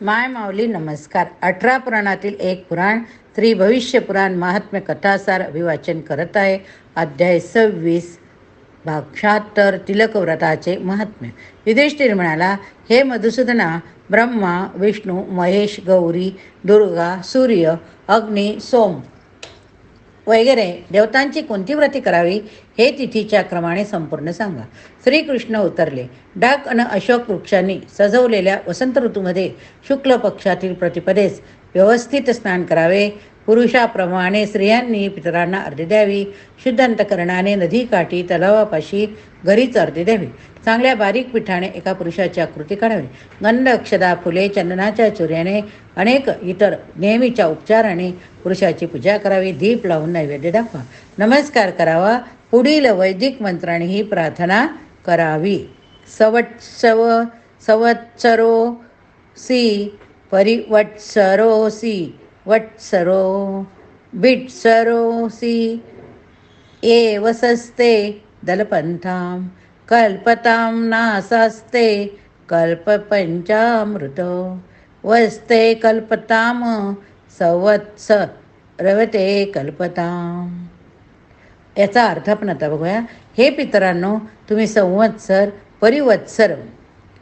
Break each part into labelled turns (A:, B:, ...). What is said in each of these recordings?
A: माय माऊली नमस्कार. 18 पुराणातील एक पुराण श्री भविष्य पुराण महात्म्य कथासार अभिवाचन करत आहे. अध्याय 26 भाक्षात्तर तिलकव्रताचे महात्म्य. युधिष्ठिर म्हणाला, हे मधुसूदना, ब्रह्मा, विष्णू, महेश, गौरी, दुर्गा, सूर्य, अग्नी, सोम वगैरे देवतांची कोणती व्रती करावी हे तिथीच्या क्रमाने संपूर्ण सांगा. श्रीकृष्ण उतरले. डाक अन अशोक वृक्षांनी सजवलेल्या वसंत ऋतूमध्ये शुक्ल पक्षातील प्रतिपदेस व्यवस्थित स्नान करावे. पुरुषाप्रमाणे स्त्रियांनी पितरांना अर्धी द्यावी. शुद्ध अंतकरणाने नदीकाठी तलावापाशी घरीच अर्धी द्यावी. चांगल्या बारीक पिठाने एका पुरुषाची आकृती काढावी. गंध, अक्षदा, फुले, चंदनाच्या चुऱ्याने अनेक इतर नेहमीच्या उपचाराने पुरुषाची पूजा करावी. दीप लावून नैवेद्य दाखवा. नमस्कार करावा. पुढील वैदिक मंत्राने ही प्रार्थना करावी. संवत्सरोसी परिवत्सरोसी वत्सरो बिट्सरोसी एवसस्ते दलपंथां कल्पतां नासास्ते कल्पपंचामृत वस्ते कल्पताम संवत्सरवते कल्पताम. याचा अर्थ आपण आता बघूया. हे पितरांनो, तुम्ही संवत्सर, परिवत्सर,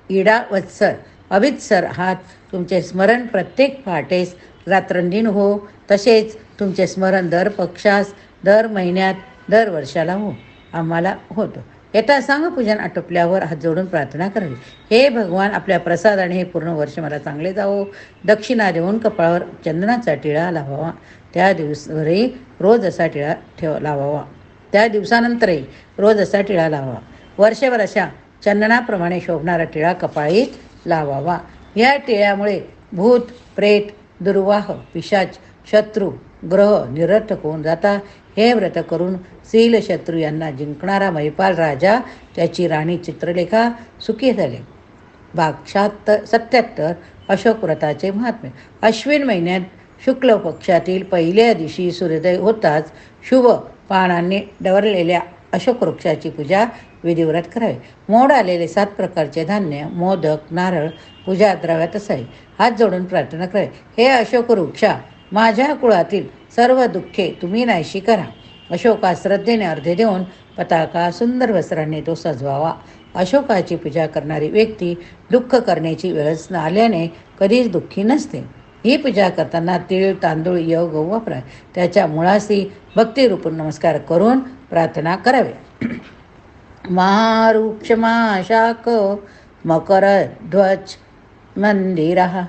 A: इडावत्सर, अभित्सर आहात. तुमचे स्मरण प्रत्येक पहाटेस रात्रंदिन हो. तसेच तुमचे स्मरण दर पक्षास, दर महिन्यात, दर वर्षाला हो. आम्हाला होतं. येता सांग पूजन आटोपल्यावर हात जोडून प्रार्थना करावी. हे भगवान, आपल्या प्रसादाने हे पूर्ण वर्ष मला चांगले जावो. दक्षिणा देऊन कपाळावर चंदनाचा टिळा लावावा. त्या दिवसवरही रोज असा टिळा लावावा. त्या दिवसानंतरही रोज असा टिळा लावावा. वर्षभर अशा चंदनाप्रमाणे शोभणारा टिळा कपाळीत लावावा. या टिळ्यामुळे भूत, प्रेत, दुर्वाह, पिशाच, शत्रू, ग्रह निरर्थक होऊन जाता. हे व्रत करून सील शत्रू यांना जिंकणारा महिपाल राजा, त्याची राणी चित्रलेखा सुखी झाले. भाग 77 अशोक व्रताचे महात्म्य. अश्विन महिन्यात शुक्ल पक्षातील पहिल्या दिवशी सूर्योदय होताच शुभ पानांनी डवरलेल्या अशोक वृक्षाची पूजा विधिव्रत करावे. मोड आलेले 7 प्रकारचे धान्य, मोदक, नारळ पूजा द्रव्यात असावे. हात जोडून प्रार्थना करावी. हे अशोक वृक्षा, माझ्या कुळातील सर्व दुःखे तुम्ही नाहीशी करा. अशोका श्रद्धेने अर्धे देऊन पताका सुंदर वस्त्रांनी तो सजवावा. अशोकाची पूजा करणारी व्यक्ती दुःख करण्याची वेळच आल्याने कधीच दुःखी नसते. ही पूजा करताना तीळ, तांदूळ, यव, गहू वापरावे. त्याच्या मुळाशी भक्तिरूप नमस्कार करून प्रार्थना करावी. महारुक्षमाशाक मकरध्वज मंदिरः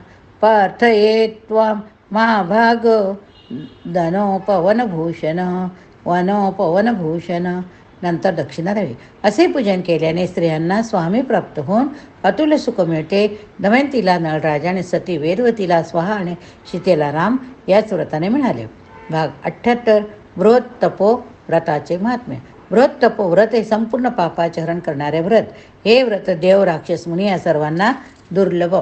A: पार्थये त्वां महाभाग धनोपवनभूषण वनोपवनभूषण. नंतर दक्षिणा द्यावी. असे पूजन केल्याने स्त्रियांना स्वामी प्राप्त होऊन अतुल सुख मिळते. दमयंतीला नळराज आणि सती वेदवतीला स्वाहा आणि सीतेला राम याच व्रताने मिळाले. भाग 78 बृहत तपो व्रताचे महात्म्य. बृहत तपो व्रत हे संपूर्ण पापाचे हरण करणारे व्रत. हे व्रत देव, राक्षस, मुनी या सर्वांना दुर्लभ.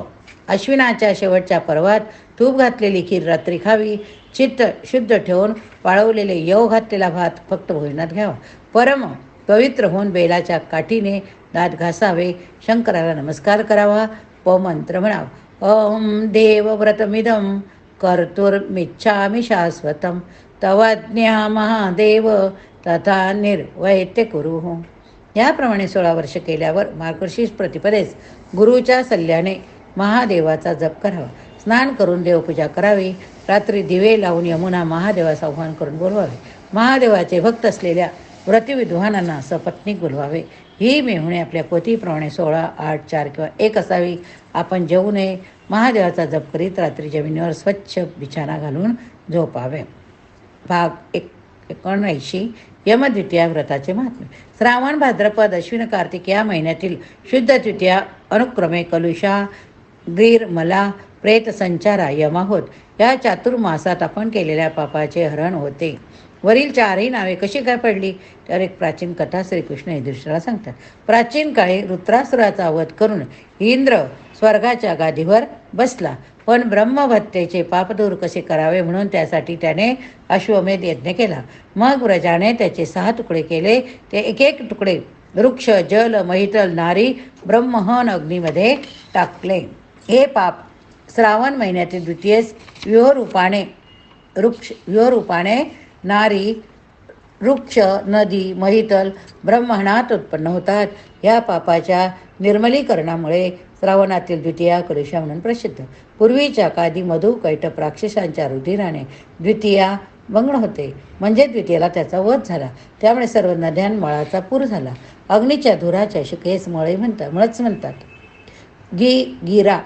A: अश्विनाच्या शेवटच्या पर्वात तूप घातलेली खीर रात्री खावी. चित्त शुद्ध ठेवून वाळवलेले यव घातलेला भात फक्त भोजनात घ्यावा. परम पवित्र होऊन बेलाच्या काठीने दात घासावे. शंकराला नमस्कार करावा व मंत्र म्हणावा. ओम देवव्रतमिदं कर्तुर्मिच्छामि शाश्वतं तवाज्ञा महादेव तथा निर्वैत्य कुरु. याप्रमाणे 16 वर्ष केल्यावर मार्गशीर्ष प्रतिपदेस गुरुच्या सल्ल्याने महादेवाचा जप करावा. स्नान करून देवपूजा करावी. रात्री दिवे लावून यमुना महादेवास आव्हान करून बोलवावे. महादेवाचे भक्त असलेल्या व्रतिविद्वानांना सपत्नीक बोलवावे. ही मेहुणे आपल्या पतीप्रमाणे 16, 8, 4 किंवा 1 असावी. आपण जेवू नये. महादेवाचा जप करीत रात्री जमिनीवर स्वच्छ बिछाना घालून झोपावे. भाग 79 यमद्वितीया व्रताचे महात्म्य. श्रावण, भाद्रपद, अश्विन, कार्तिक या महिन्यातील शुद्ध द्वितीया अनुक्रमे कलुषा, ग्रीर्मला, प्रेत संचारा, यमा होत. या चातुर्मासात आपण केलेल्या पापाचे हरण होते. वरील 4ही नावे कशी काय पडली तर एक प्राचीन कथा श्रीकृष्ण युधिष्ठिराला सांगतात. प्राचीन काळी वृत्रासुराचा वध करून इंद्र स्वर्गाच्या गादीवर बसला. पण ब्रह्महत्येचे पाप दूर कसे करावे म्हणून त्यासाठी त्याने अश्वमेध यज्ञ केला. मग व्रजाने त्याचे 6 तुकडे केले. ते एक एक तुकडे वृक्ष, जल, महितल, नारी, ब्रह्महन अग्नीमध्ये टाकले. हे पाप श्रावण महिन्यातील द्वितीयेस व्यूहरूपाने नारी, वृक्ष, नदी, महितल ब्रह्मांडात उत्पन्न होतात. या पापाच्या निर्मलीकरणामुळे श्रावणातील द्वितीया कलुषा म्हणून प्रसिद्ध. पूर्वीच्या काळी मधु कैटप राक्षसांच्या रुधिराने द्वितीया भंगण होते, म्हणजे द्वितीयेला त्याचा वध झाला. त्यामुळे सर्व नद्यांमळाचा पूर झाला. अग्नीच्या धुराच्या शिखेस मळच म्हणतात. गिरा,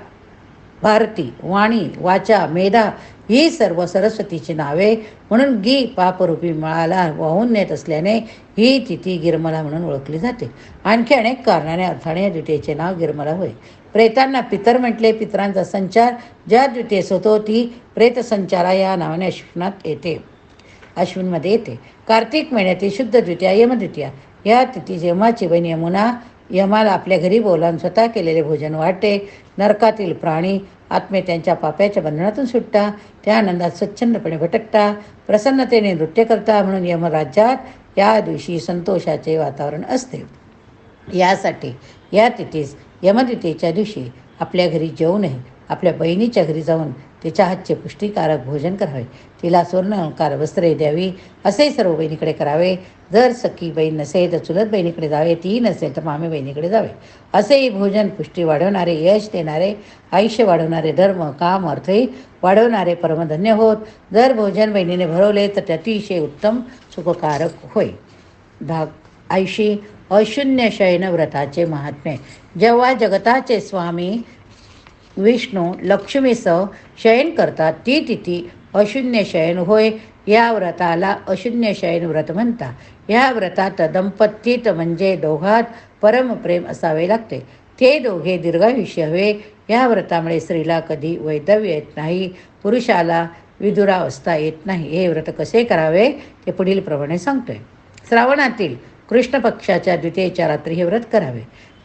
A: भारती, वाणी, वाचा, मेधा ही सर्व सरस्वतीची नावे, म्हणून पापरूपी मळाला वाहून नेत असल्याने ही तिथी गिरमला म्हणून ओळखली जाते. आणखी अनेक कारणाने अर्थाने द्वितीयेचे नाव गिरमला होय. प्रेतांना पितर म्हटले. पितरांचा संचार ज्या द्वितीयेस होतो ती प्रेतसंचारा या नावाने अश्विनमध्ये येते. कार्तिक महिन्यातील शुद्ध द्वितीया यमद्वितीया या तिथी यमाची बहीण यमाला आपल्या घरी बोलावून स्वतः केलेले भोजन वाटते. नरकातील प्राणी आत्मे त्यांच्या पाप्याच्या बंधनातून सुटता, त्या आनंदात स्वच्छंदपणे भटकता, प्रसन्नतेने नृत्य करता, म्हणून यमराज्यात या दिवशी संतोषाचे वातावरण असते. यासाठी या तिथीस यमद्वितीयेच्या दिवशी आपल्या घरी जेवू नये. आपल्या बहिणीच्या घरी जाऊन तिच्या हातचे पुष्टिकारक भोजन करावे. तिला सुवर्ण अलंकार वस्त्रे द्यावी. असे सर्व बहिणीकडे करावे. जर सखी बहीण नसेल तर चुलत बहिणीकडे जावे. ती नसेल तर मामी बहिणीकडे जावे. असेही भोजन पुष्टी वाढवणारे, यश देणारे, आयुष्य वाढवणारे, धर्म काम अर्थही वाढवणारे परमधन्य होत. जर भोजन बहिणीने भरवले तर ते अतिशय उत्तम सुखकारक होय. भाग 80. अशून्य शयन व्रताचे महात्म्य. जेव्हा जगताचे स्वामी विष्णू लक्ष्मीसह शयन करतात ती तिथी अशून्य शयन होय. या व्रताला अशून्य शयन व्रत म्हणतात. या व्रतात दंपतीत म्हणजे दोघात परमप्रेम असावे लागते. ते दोघे दीर्घायुष्य हवे. या व्रतामुळे स्त्रीला कधी वैधव्य येत नाही, पुरुषाला विधुरावस्था येत नाही. हे व्रत कसे करावे ते पुढील प्रमाणे सांगतोय. श्रावणातील कृष्ण पक्षाच्या द्वितीयेच्या रात्री हे व्रत करावे.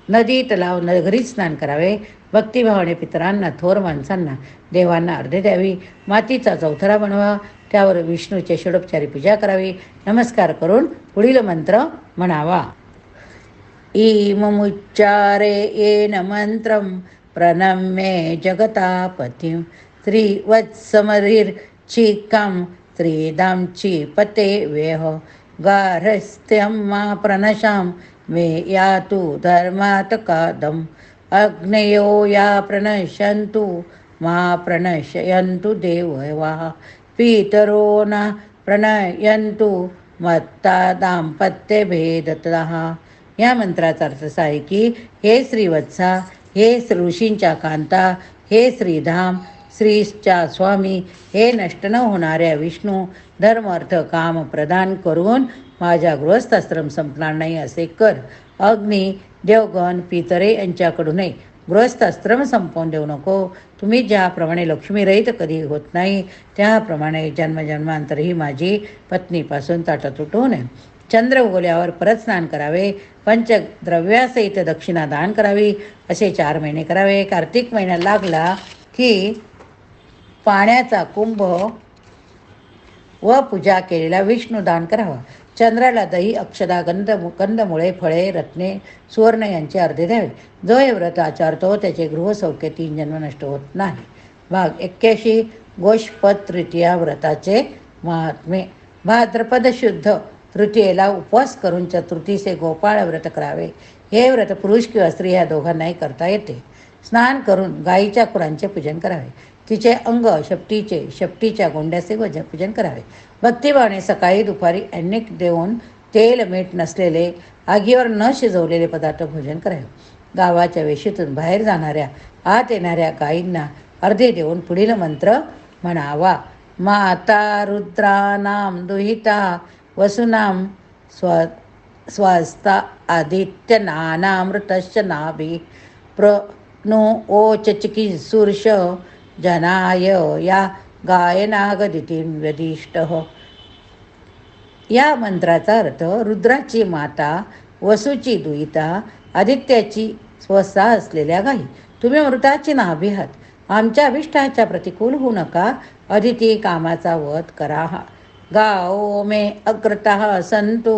A: नदी, तलाव, घरीच स्नान करावे. भक्तिभावाने पितरांना, थोर माणसांना, देवांना अर्धे द्यावी. मातीचा चौथरा बनवा. त्यावर विष्णूचे षोडोपचारी पूजा करावी. नमस्कार करून पुढील मंत्र म्हणावा. ईममुच्चारे येन मंत्रं प्रणम्ये जगतापतिं श्रीवत्समरीर्चिकां श्रीदांची पते वेह गार्हस्थ्यं मा प्रणशां मे यातु धर्मात् कादम् अग्नयो या प्रणश्यन्तु मा प्रणश्यन्तु देववाः पितरो न प्रणयन्तु मत्ता दाम्पत्यभेदतः. या मंत्राचा अर्थ असा आहे की हे श्रीवत्सा, हे ऋषींच्या कांता, हे श्रीधाम, श्रीच्या स्वामी, हे नष्ट न होणाऱ्या विष्णू, धर्म अर्थ काम प्रदान करून माझ्या गृहस्थाश्रम संपणार नाही असे कर. अग्नी, देवगण, पितरे यांच्याकडूनही गृहस्थाश्रम संपवून देऊ नको. तुम्ही ज्याप्रमाणे लक्ष्मी रहित कधी होत नाही त्याप्रमाणे जन्मजन्मांतरही माझी पत्नीपासून ताटातूट होऊ नये. चंद्र उगवल्यावर परत स्नान करावे. पंचद्रव्यासहित दक्षिणा दान करावी. असे 4 महिने करावे. कार्तिक महिना लागला की पाण्याचा कुंभ व पूजा केलेला विष्णू दान करावा. चंद्राला दही, अक्षदा, कंदमुळे, फळे, रत्ने, सुवर्ण यांचे अर्धे द्यावे. जो हे व्रत आचारतो त्याचे गृहसौख्य 3 जन्म नष्ट होत नाही. भाग 81. गोष्पद तृतीया व्रताचे महात्म्य. भाद्रपद शुद्ध तृतीयेला उपवास करून चतुर्थीचे गोपाळ व्रत करावे. हे व्रत पुरुष किंवा स्त्री या दोघांनाही करता येते. स्नान करून गायीच्या खुरांचे पूजन करावे. तिचे अंग शेपटीच्या गोंड्याचे पूजन करावे. भक्तिभावाने सकाळी दुपारी अनेक देऊन तेल मीठ नसलेले, आगीवर न शिजवलेले पदार्थ भोजन करावे. गावाच्या वेशीतून बाहेर जाणाऱ्या, आत येणाऱ्या गायींना अर्धे देऊन पुढील मंत्र म्हणावा. माता रुद्रानाम दुहिता वसुनाम स्वास्ता आदित्य नानामृतश्च नाभि प्रणो ओचचिकी सुर्ष जनाय या गायनागदितीं व्यदिष्टः. या मंत्राचा अर्थ रुद्राची माता, वसूची दुहिता, आदित्याची स्वसा असलेल्या गायी, तुम्ही अमृताची नाभी आहात. आमच्या अभिष्टाच्या प्रतिकूल होऊ नका. अदिती कामाचा वध करा. गाओ मे अग्रतः संतु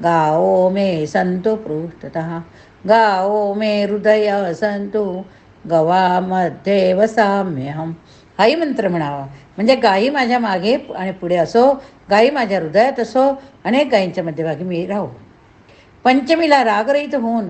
A: गाओ मे संतु पृष्ठतः गाओ मे हृदय संतु गवामध्ये वसाम्यहम. हाही मंत्र म्हणावा, म्हणजे गायी माझ्या मागे आणि पुढे असो, गायी माझ्या हृदयात असो, अनेक गायींच्या मध्यभागी मी राहू. पंचमीला रागरहित होऊन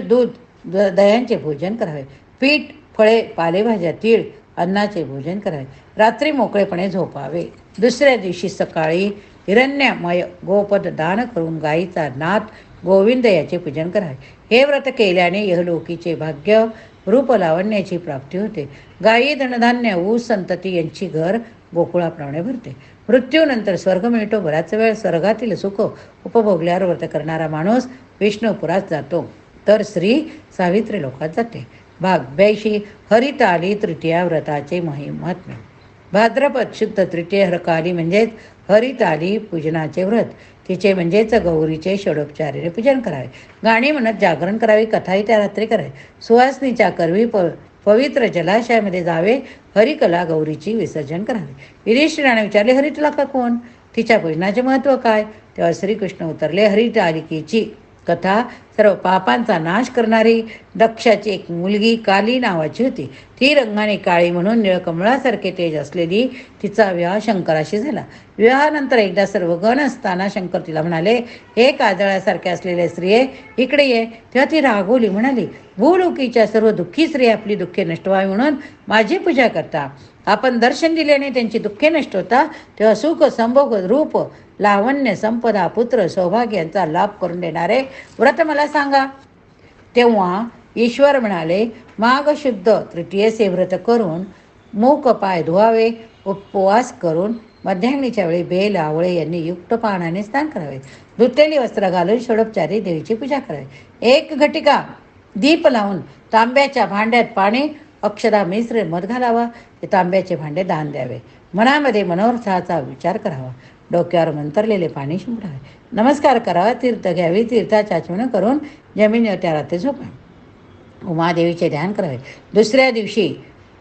A: दूध दह्यांचे भोजन करावे. पीठ, फळे, पालेभाज्या, तीळ, अन्नाचे भोजन करावे. रात्री मोकळेपणे झोपावे. दुसऱ्या दिवशी सकाळी हिरण्यमय गोपद दान करून गायीचा नाथ गोविंद याचे पूजन करावे. हे व्रत केल्याने यहलोकीचे भाग्य, रूप लावण्याची प्राप्ती होते. गायी, धनधान्य, ऊस, संतती यांची घर गोकुळाप्रमाणे भरते. मृत्यूनंतर स्वर्ग मिळतो. बराच वेळ स्वर्गातील सुख उपभोगल्यावर व्रत करणारा माणूस विष्णुपुरात जातो, तर स्त्री सावित्री लोकात जाते. भाग 82. हरिताली तृतीया व्रताचे महात्म्य. भाद्रपद शुद्ध तृतीय हरकाली म्हणजेच हरिताली पूजनाचे व्रत. तिचे म्हणजेच गौरीचे षडोपचारीने पूजन करावे. गाणी म्हणत जागरण करावे. कथाही त्या रात्री करावी. सुवासनीच्या करवी पवित्र जलाशयामध्ये जावे. हरिकला गौरीची विसर्जन करावे. युधिष्ठिराने विचारले, हरी तुला का कोण? तिच्या पूजनाचे महत्त्व काय? तेव्हा श्रीकृष्ण उतरले, हरितालिकेची कथा सर्व पापांचा नाश करणारी. दक्षाची एक मुलगी काली नावाची होती. ती रंगाने काळी म्हणून निळकमळासारखे तेज असलेली. तिचा विवाह शंकराशी झाला. विवाहानंतर एकदा सर्व गण असताना शंकर तिला म्हणाले, हे काजळासारखे असलेले स्त्रिये इकडे ये. तेव्हा ती रागवली, म्हणाली, भूलोकीच्या सर्व दुःखी स्त्रिया आपली दुःखे नष्ट व्हावी म्हणून माझी पूजा करता. आपण दर्शन दिल्याने त्यांची दुःखे नष्ट होता. तेव्हा सुख, संभोग, रूप, लावण्य, संपदा, पुत्र, सौभाग्य यांचा लाभ करून देणारे व्रत मला सांगा. तेव्हा ईश्वर म्हणाले, माघ शुद्ध तृतीयेचे व्रत करून मूक पाय धुवावे. उपवास करून मध्याह्नीच्या वेळी बेल, आवळे यांनी युक्त पानाने स्नान करावे. धुतलेली वस्त्र घालून षडोपचारी देवीची पूजा करावी. एक घटिका दीप लावून तांब्याच्या भांड्यात पाणी, अक्षदा, मिश्र, मध घालावा. ते तांब्याचे भांडे दान द्यावे. मनामध्ये मनोरथाचा विचार करावा. डोक्यावर मंतरलेले पाणी शिंपडावे. नमस्कार करावा. तीर्थ घ्यावी. तीर्थाचे आचमन करून जमिनीवर त्या रात्री झोपावे. उमादेवीचे ध्यान करावे. दुसऱ्या दिवशी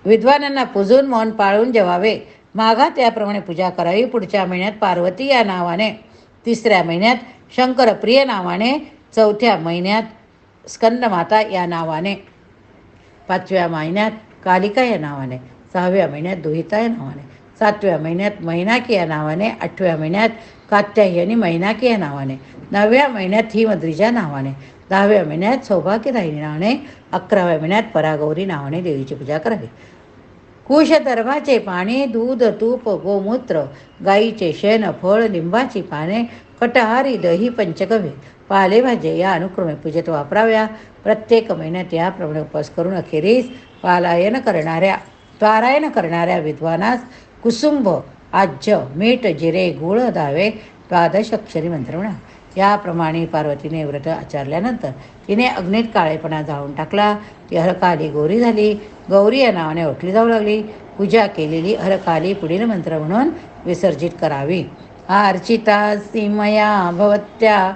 A: विद्वानांना पूजून मौन पाळून जेवावे. माघात त्याप्रमाणे पूजा करावी. पुढच्या महिन्यात पार्वती या नावाने, तिसऱ्या महिन्यात शंकरप्रिय नावाने, चौथ्या महिन्यात स्कंदमाता या नावाने, पाचव्या महिन्यात कालिका या नावाने, सहाव्या महिन्यात दुहिता या नावाने, सातव्या महिन्यात मैनाकी या नावाने, आठव्या महिन्यात कात्यायनी मैनाकी या नावाने, नवव्या महिन्यात हिमद्रिजा नावाने, 10व्या महिन्यात सौभाग्यदायिनी नावाने, 11व्या महिन्यात परागौरी नावाने देवीची पूजा करावी. कुशदर्भाचे पाणी, दूध, तूप, गोमूत्र, गाईचे शेण, फळ, लिंबाची पाने, कटहारी, दही, पंचगव्य, पालेभाज्या या अनुक्रमे पूजेत वापराव्या. प्रत्येक महिन्यात याप्रमाणे उपवास करून अखेरीस पारायण करणाऱ्या विद्वानास कुसुंब, आज्य, मीठ, जिरे, गुळ द्यावे. 12 अक्षरी मंत्र म्हणा. याप्रमाणे पार्वतीने व्रत आचरल्यानंतर तिने अग्नीत काळेपणा जाळून टाकला. ती हरकाली गौरी झाली. गौरी या नावाने ओळखली जाऊ लागली. पूजा केलेली हरकाली पुढील मंत्र म्हणून विसर्जित करावी. अर्चिता सीमया भवत्या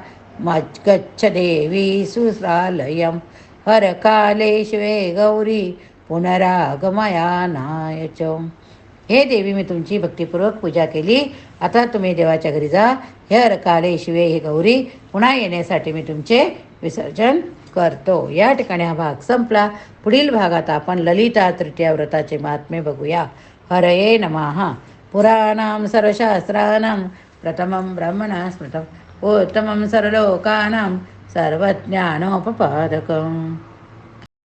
A: गच्छ देवी सुश्रालयम हरकाले शिवे गौरी पुनरागमया नायच. हे देवी, मी तुमची भक्तिपूर्वक पूजा केली. आता तुम्ही देवाच्या घरी जा. हे हरकाले शिवे हे गौरी, पुन्हा येण्यासाठी मी तुमचे विसर्जन करतो. या ठिकाणी हा भाग संपला. पुढील भागात आपण ललिता तृतीया व्रताचे महात्म्य बघूया. हरये नमः. पुराणां सर्वशास्त्राणां प्रथमं ब्रह्मणा स्मृतम् उत्तमं सर्वलोकानां सर्वज्ञानोपपादकम्.